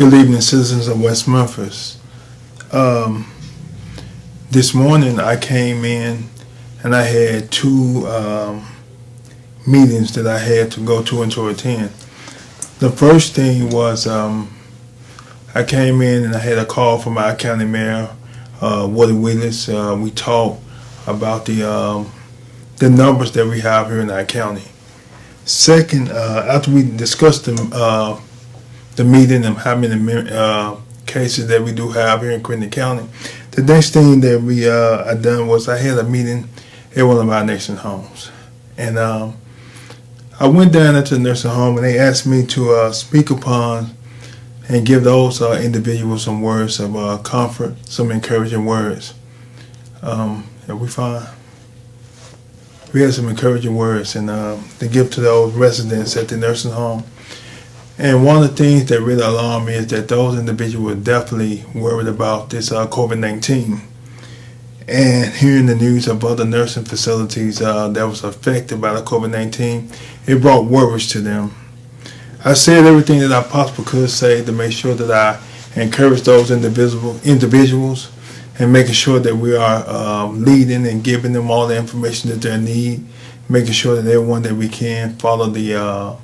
Good evening, citizens of West Memphis. This morning I came in and I had two meetings that I had to go to and to attend. The first thing was I came in and I had a call from our county mayor, Woody Willis. We talked about the numbers that we have here in our county. Second, after we discussed the meeting and how many cases that we do have here in Clinton County, the next thing that we I done was I had a meeting at one of our nursing homes, and I went down into the nursing home and they asked me to speak upon and give those individuals some words of comfort, some encouraging words. Are we fine? We had some encouraging words and to give to those residents at the nursing home. And one of the things that really alarmed me is that those individuals were definitely worried about this COVID-19. And hearing the news of other nursing facilities that was affected by the COVID-19, it brought worries to them. I said everything that I possibly could say to make sure that I encourage those individuals and making sure that we are leading and giving them all the information that they need, making sure that everyone that we can follow the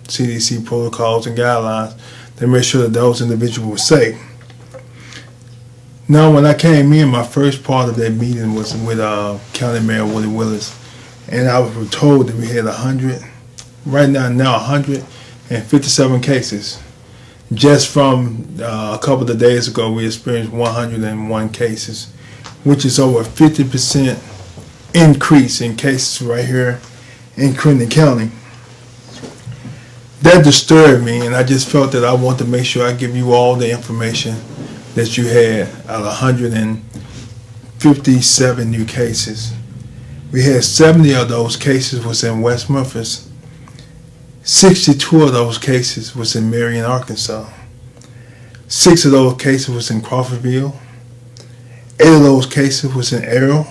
CDC protocols and guidelines to make sure that those individuals were safe. Now, when I came in, my first part of that meeting was with County Mayor Woody Willis, and I was told that we had 157 cases. Just from a couple of days ago, we experienced 101 cases, which is over a 50% increase in cases right here in Clinton County. That disturbed me, and I just felt that I want to make sure I give you all the information that you had out of 157 new cases. We had 70 of those cases was in West Memphis. 62 of those cases was in Marion, Arkansas. 6 of those cases was in Crawfordville. 8 of those cases was in Arrow.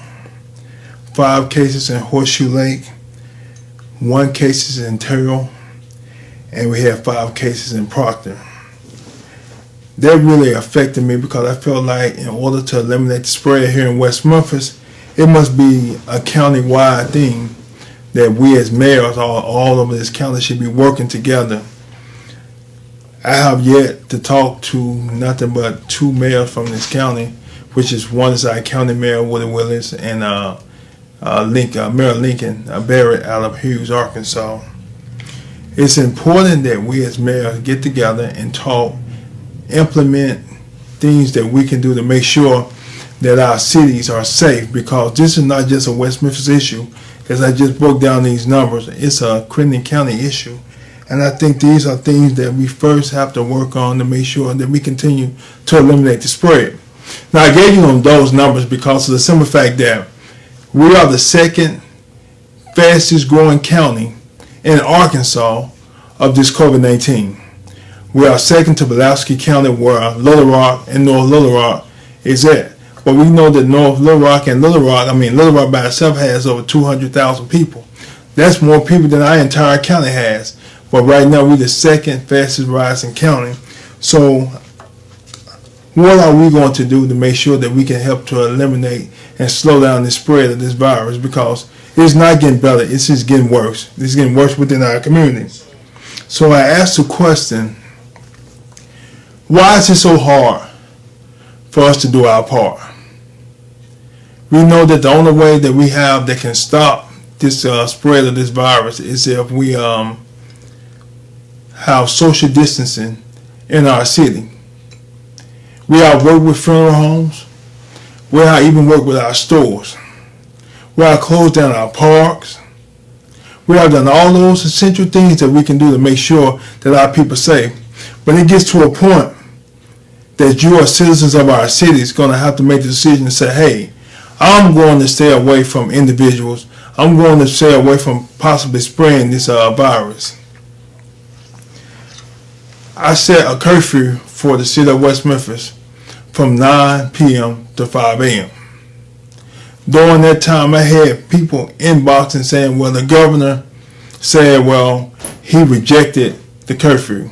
5 cases in Horseshoe Lake. 1 case in Terrell, and we had 5 cases in Proctor. That really affected me because I felt like in order to eliminate the spread here in West Memphis, it must be a county-wide thing that we as mayors all over this county should be working together. I have yet to talk to nothing but 2 mayors from this county, which is one is our county mayor, Woody Willis, and Mayor Lincoln Barrett out of Hughes, Arkansas. It's important that we as mayors get together and talk, implement things that we can do to make sure that our cities are safe, because this is not just a West Memphis issue. As I just broke down these numbers, it's a Clinton County issue. And I think these are things that we first have to work on to make sure that we continue to eliminate the spread. Now, I gave you those numbers because of the simple fact that we are the second fastest growing county in Arkansas of this COVID-19. We are second to Pulaski County, where Little Rock and North Little Rock is at. But we know that North Little Rock and Little Rock by itself has over 200,000 people. That's more people than our entire county has. But right now we're the second fastest rising county. So what are we going to do to make sure that we can help to eliminate and slow down the spread of this virus? Because it's not getting better, it's just getting worse. It's getting worse within our community. So I asked the question, why is it so hard for us to do our part? We know that the only way that we have that can stop this spread of this virus is if we have social distancing in our city. We have worked with funeral homes. We have even worked with our stores. We have closed down our parks. We have done all those essential things that we can do to make sure that our people are safe. But it gets to a point that you as citizens of our city is going to have to make the decision to say, hey, I'm going to stay away from individuals. I'm going to stay away from possibly spreading this virus. I set a curfew for the city of West Memphis from 9 p.m. to 5 a.m. During that time, I had people inboxing saying, well, the governor said, well, he rejected the curfew.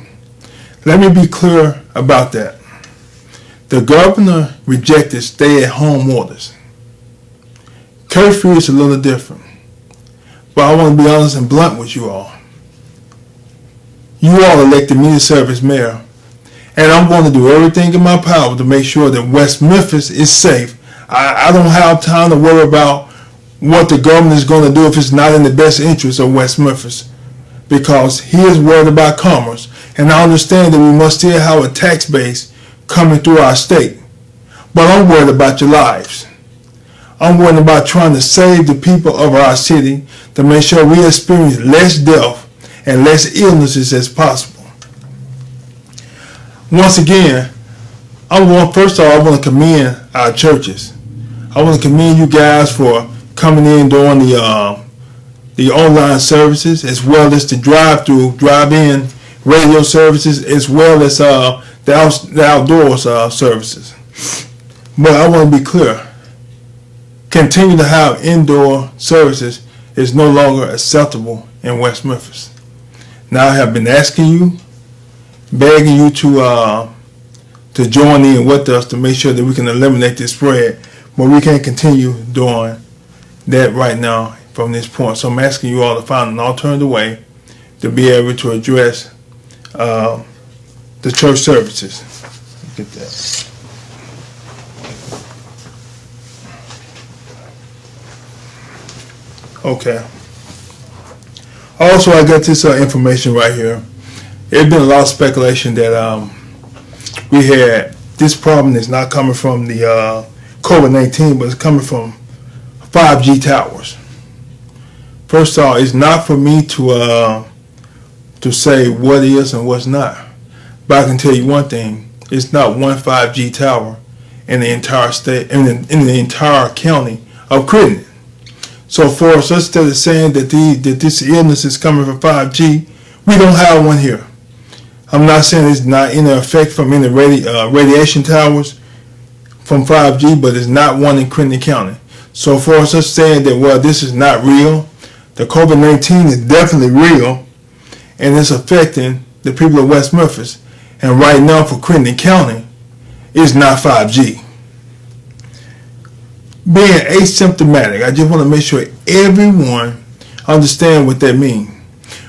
Let me be clear about that. The governor rejected stay-at-home orders. Curfew is a little different. But I want to be honest and blunt with you all. You all elected me to serve as mayor, and I'm going to do everything in my power to make sure that West Memphis is safe. I don't have time to worry about what the government is going to do if it's not in the best interest of West Memphis, because he is worried about commerce, and I understand that we must still have a tax base coming through our state. But I'm worried about your lives. I'm worried about trying to save the people of our city to make sure we experience less death and less illnesses as possible. Once again, first of all, I want to commend our churches. I want to commend you guys for coming in during the online services, as well as the drive-in radio services, as well as the outdoors services. But I want to be clear. Continue to have indoor services is no longer acceptable in West Memphis. Now I have been asking you, begging you to join in with us to make sure that we can eliminate this spread, but we can't continue doing that right now from this point. So I'm asking you all to find an alternative way to be able to address the church services. Get that. Okay. Also, I got this information right here. There's been a lot of speculation that we had this problem is not coming from the COVID-19, but it's coming from 5G towers. First of all, it's not for me to say what is and what's not. But I can tell you one thing: it's not one 5G tower in the entire state, in the entire county of Crittenden. So for us, instead of saying that this illness is coming from 5G, we don't have one here. I'm not saying it's not in effect from any radiation towers from 5G, but it's not one in Crittenden County. So for us saying that, well, this is not real, the COVID-19 is definitely real, and it's affecting the people of West Memphis. And right now for Crittenden County, it's not 5G. Being asymptomatic, I just want to make sure everyone understand what that means.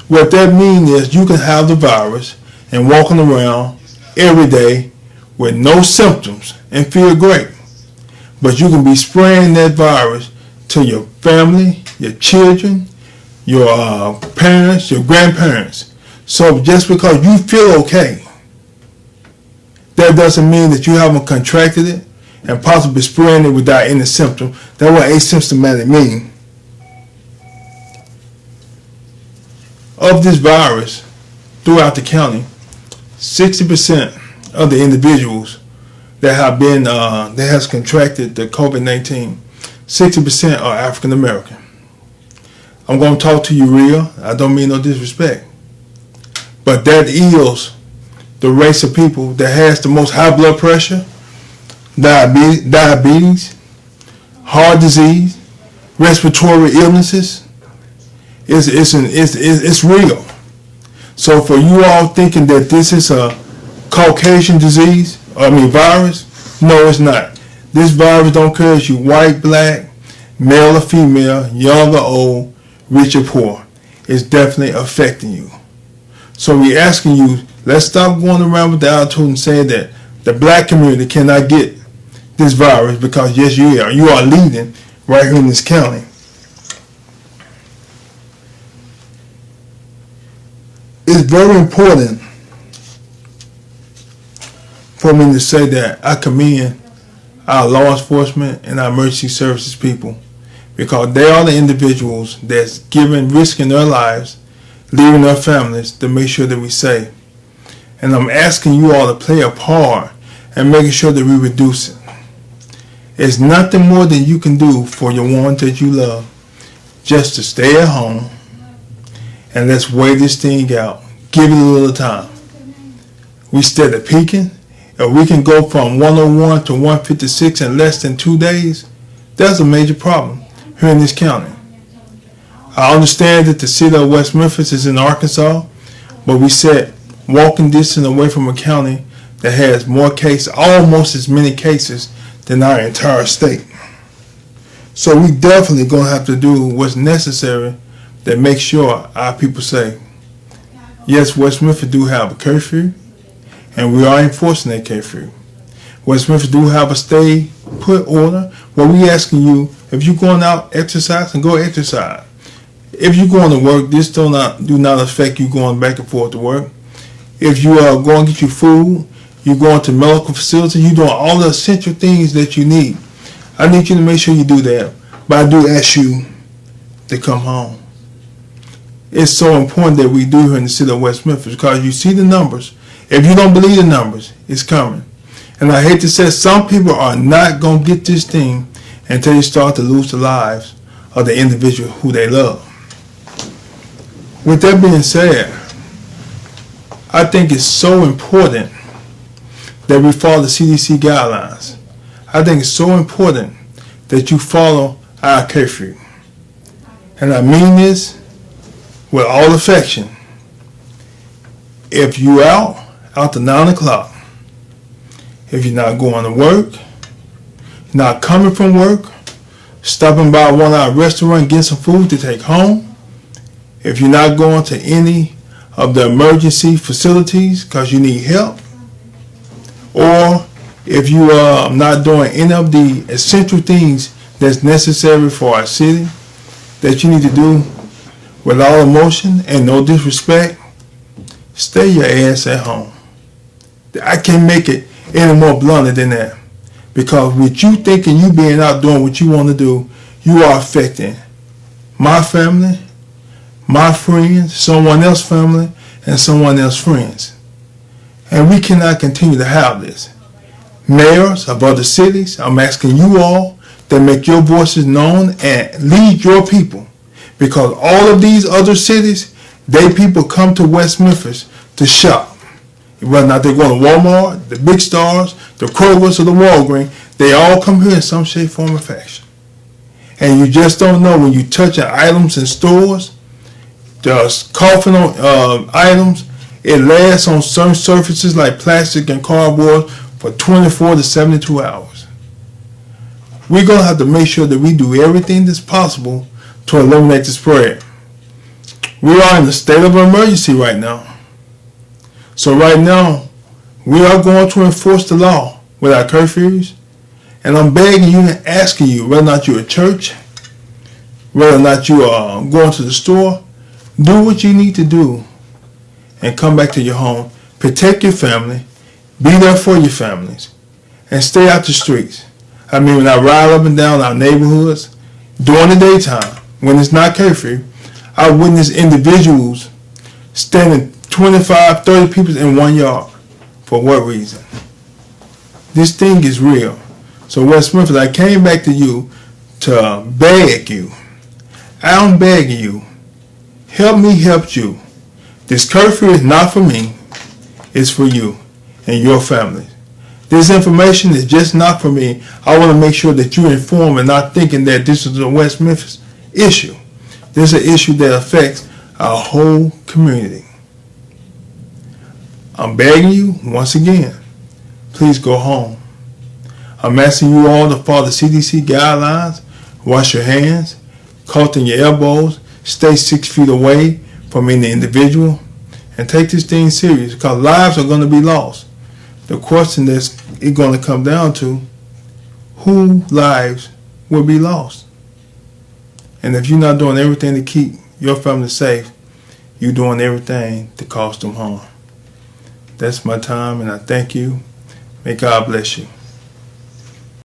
What that means is you can have the virus and walking around every day with no symptoms and feel great. But you can be spraying that virus to your family, your children, your parents, your grandparents. So just because you feel okay, that doesn't mean that you haven't contracted it and possibly spraying it without any symptom. That's what asymptomatic means. Of this virus throughout the county, 60% of the individuals that have been that has contracted the COVID-19, 60% are African American. I'm going to talk to you real. I don't mean no disrespect, but that is the race of people that has the most high blood pressure, diabetes, heart disease, respiratory illnesses. It's real. So for you all thinking that this is a Caucasian disease, virus, no, it's not. This virus don't care if you white, black, male or female, young or old, rich or poor. It's definitely affecting you. So we're asking you, let's stop going around with the attitude and saying that the black community cannot get this virus, because yes, you are. You are leading right here in this county. It's very important for me to say that I commend our law enforcement and our emergency services people, because they are the individuals that's risking their lives, leaving their families to make sure that we're safe. And I'm asking you all to play a part in making sure that we reduce it. It's nothing more than you can do for your ones that you love, just to stay at home and let's wait this thing out. Give it a little time. We steady peaking. If we can go from 101 to 156 in less than 2 days, that's a major problem here in this county. I understand that the city of West Memphis is in Arkansas, but we said walking distance away from a county that has more cases, almost as many cases than our entire state. So we definitely going to have to do what's necessary to make sure our people safe. Yes, West Memphis do have a curfew, and we are enforcing that curfew. West Memphis do have a stay put order where we asking you, if you're going out exercise, and go exercise. If you're going to work, this do not affect you going back and forth to work. If you are going to get your food, you're going to medical facilities, you're doing all the essential things that you need. I need you to make sure you do that. But I do ask you to come home. It's so important that we do here in the city of West Memphis, because you see the numbers. If you don't believe the numbers, it's coming. And I hate to say, some people are not going to get this thing until they start to lose the lives of the individual who they love. With that being said, I think it's so important that we follow the CDC guidelines. I think it's so important that you follow our curfew. And I mean this with all affection. If you out to 9 o'clock, if you're not going to work, not coming from work, stopping by one of our restaurants, getting some food to take home, if you're not going to any of the emergency facilities because you need help, or if you are not doing any of the essential things that's necessary for our city that you need to do with all emotion and no disrespect, stay your ass at home. I can't make it any more blunter than that. Because with you thinking you being out doing what you want to do, you are affecting my family, my friends, someone else's family, and someone else's friends. And we cannot continue to have this. Mayors of other cities, I'm asking you all to make your voices known and lead your people. Because all of these other cities, they people come to West Memphis to shop. Whether or not they're going to Walmart, the big stores, the Kroger's, or the Walgreens, they all come here in some shape, form, or fashion. And you just don't know when you touch items in stores, the coffin on items, it lasts on certain surfaces like plastic and cardboard for 24 to 72 hours. We're going to have to make sure that we do everything that's possible to eliminate the spread. We are in a state of emergency right now. So right now, we are going to enforce the law with our curfews. And I'm begging you and asking you, whether or not you're at church, whether or not you are going to the store, do what you need to do and come back to your home. Protect your family. Be there for your families. And stay out the streets. I mean, when I ride up and down our neighborhoods, during the daytime, when it's not curfew, I witness individuals standing 25, 30 people in one yard. For what reason? This thing is real. So West Memphis, I came back to you to beg you. I'm begging you. Help me help you. This curfew is not for me. It's for you and your family. This information is just not for me. I want to make sure that you're informed and not thinking that this is a West Memphis issue. This is an issue that affects our whole community. I'm begging you, once again, please go home. I'm asking you all to follow the CDC guidelines, wash your hands, cough in your elbows, stay 6 feet away from any individual, and take this thing serious because lives are going to be lost. The question that's going to come down to, whose lives will be lost? And if you're not doing everything to keep your family safe, you're doing everything to cause them harm. That's my time, and I thank you. May God bless you.